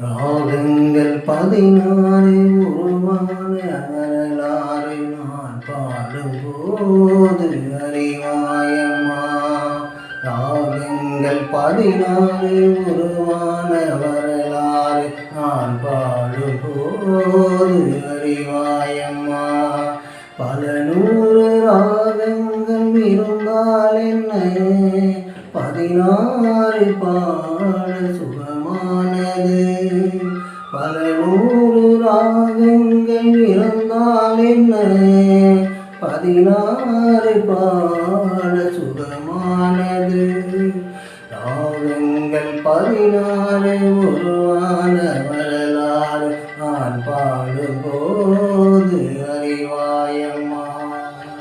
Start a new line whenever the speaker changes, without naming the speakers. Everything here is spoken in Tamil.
ராகங்கள் 16 உருவான வரலாறு நான் பாடும்போது அறிவாயம்மா. ராகங்கள் 16 உருவான வரலாறு நான் பாடும்போது அறிவாயம்மா. பல 100 ராகங்கள் இருந்தால் என்ன, 16 பாட சுகமானது. பல 100 ராகங்கள் இருந்தால் என்ன, 16 பாட சுகமானது. ராகங்கள் 16 உருவான வரலாறு நான் பாடும்போது அறிவாயம்மா.